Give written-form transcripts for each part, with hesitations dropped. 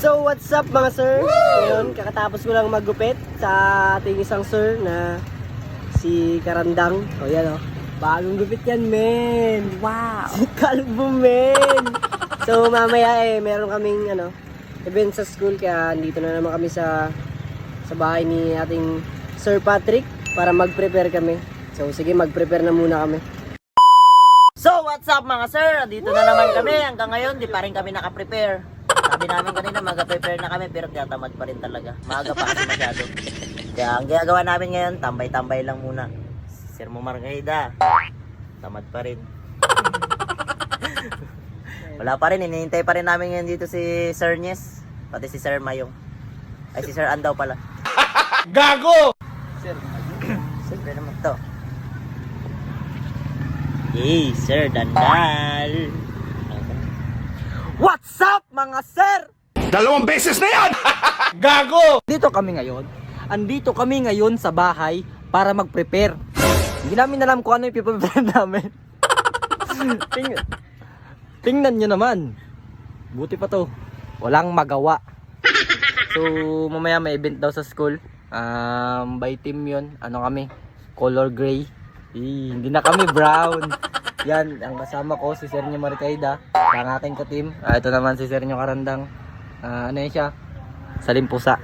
So what's up mga sir? Ngayon, kakatapos ko lang maggupit sa ating isang sir na si Karandang. O yan o, bagong gupit yan men. Wow! Si Kalbo men. So mamaya meron kaming event sa school, kaya dito na naman kami sa bahay ni ating Sir Patrick para mag-prepare kami. So sige, mag-prepare na muna kami. So what's up mga sir? Dito na naman kami. Hanggang ngayon di pa rin kami naka-prepare. Sabi namin kanina mag-prepare na kami pero tinatamad pa rin talaga. Maaga pa kasi masyado. Kaya ang ginagawa namin ngayon, tambay-tambay lang muna. Sir Margarida, tamad pa rin. Wala pa rin, hinihintay pa rin namin ngayon dito si Sir Nyes. Pati si Sir Mayong. Ay si Sir Andaw pala. Gago! Siyempre naman to. Hey, Sir Dandal. What's up mga sir? 2 beses na yan! Gago! Andito kami ngayon sa bahay para mag-prepare. Hindi namin alam kung ano yung ipiprepare namin. Tingnan nyo naman. Buti pa to. Walang magawa. So, mamaya may event daw sa school. By team yun. Ano kami? Color gray. Hindi na kami brown. Yan, ang kasama ko si Sir Margarida, ang aking ka-team. Ito naman si Sir Karandang. Ano yun siya? Salimpusa.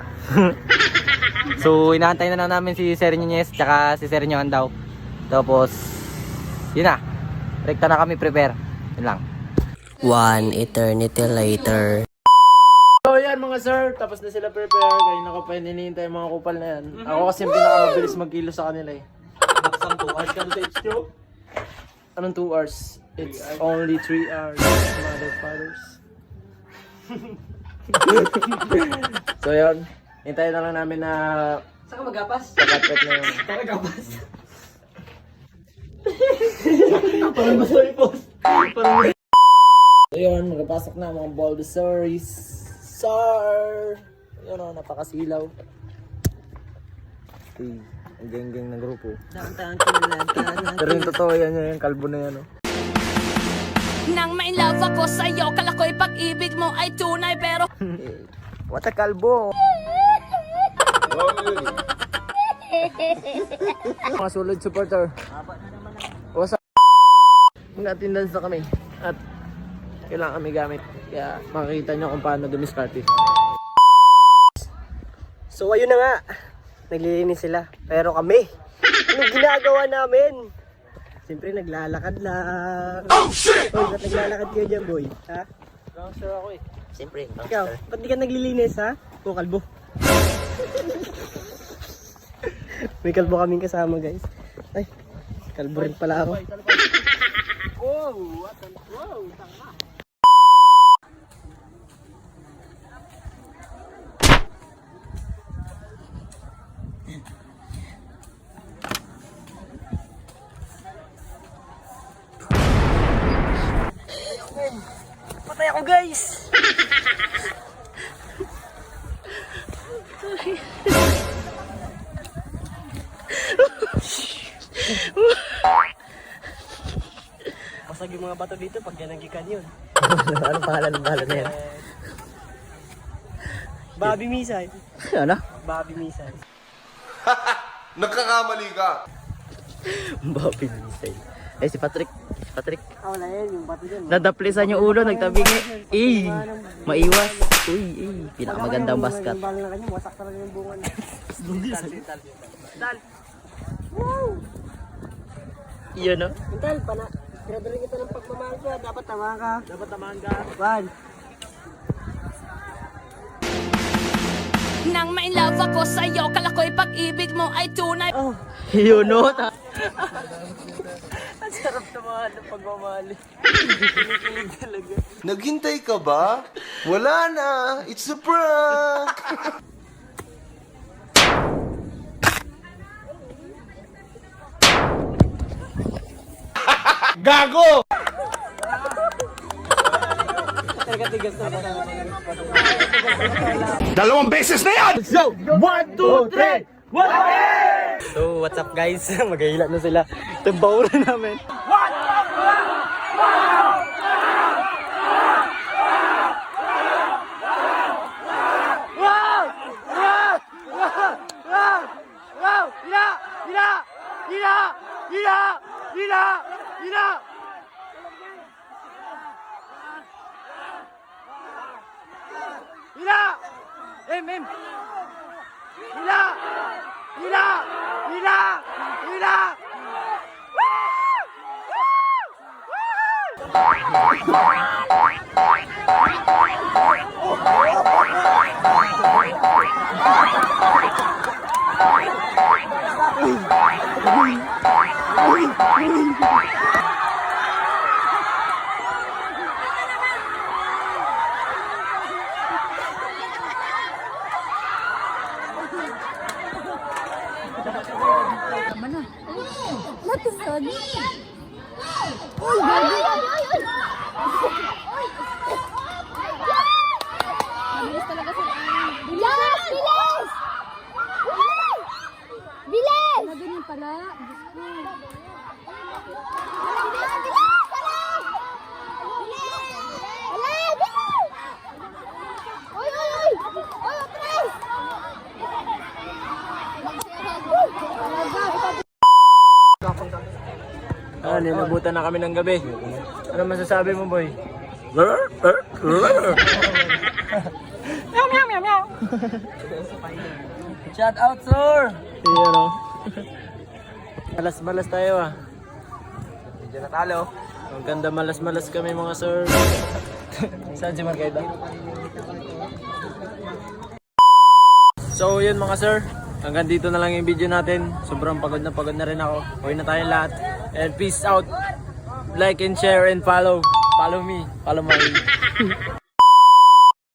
So, inaantay na namin si Sir Nyes tsaka si Sir Andaw. Tapos, yun na. Rekta na kami prepare. Yun lang. One eternity later. So yan mga sir, tapos na sila prepare. Kanina ko pa hinihintay yung mga kupal na yan. Ako kasi yung pinakamabilis magkilo sa kanila eh. Buksang 2 hours ka sa HQ? Anong 2 hours? It's only 3 hours, mother fathers. So yun, hintayin na lang namin na Saan ka magapas? pagkatpet na yun. Saan ka magapas? Parang masaya post. So yun, magpasok na mga Bulbasaurus. Sir! Yun o, napakasilaw. Ang geng-geng ng grupo. Pero yung totoo yan, yung kalbo na yan. Nang may love ako sa'yo, kala ko'y pag-ibig mo ay tunay pero What a kalbo! Mga solid supporter. What's up? Mag-attendance na kami. At kailangan kami gamit. Kaya makikita nyo kung paano dumiskarte. So ayun na nga, naglilinis sila. Pero kami, anong ginagawa namin? Siyempre naglalakad lang. Oh shit! Boy, ba't naglalakad kayo dyan boy? Ha? Gangster ako eh. Siyempre, Ikaw, ba't di ka naglilinis ha? O kalbo. May kalbo kaming kasama guys. Ay, kalbo rin pala ako. Patay ako guys! Basag yung mga bato dito pag yananggikan yun. Anong pangalan ng bahala na yan? Bobby Misay. Ano? Bobby Misay. Nagkakamali ka! Bobby Misay. Eh si Patrick. Wala yan, yung bato dyan. Nadaplisan yung ulo, nagtabingi. Maiwas. Uy, pinakamagandang basket. Yung bala na kanya, wasak talaga yung bunga na. Dal! Iyon no? Dal, pinadaling kita ng pagmamahal ko. Dapat tamaan ka. Dapat tamahan ka. One. nang may love ako sa'yo, kala ko'y pag-ibig mo ay tunay. Yun no? Ang sarap naman ng pagmamahal. Kinikilig talaga. Naghintay ka ba? Wala na! It's a prank! Gago! Tigas na ba? 2 beses na yan! So, 1, 2, 3! So what's up guys? Maghihila na sila. Ito yung baura namin. Mem! Hila! Hila! Hila! Hila! Bilis! Bilis! Bilis! Na ganyan pala. Bilis! Bilis! Oy, oy, oy! Oy, atras! Nilabutan na kami ng gabi. Ano masasabi mo, boy? Shout out, sir! Yan o. Malas-malas tayo ah. Medyo natalo. Ang ganda malas-malas kami mga sir. Saan si Marqueta? So yun mga sir. Hanggang dito na lang yung video natin. Sobrang pagod na rin ako. Uwi na tayong lahat. And peace out. Like and share and follow. Follow me. Follow my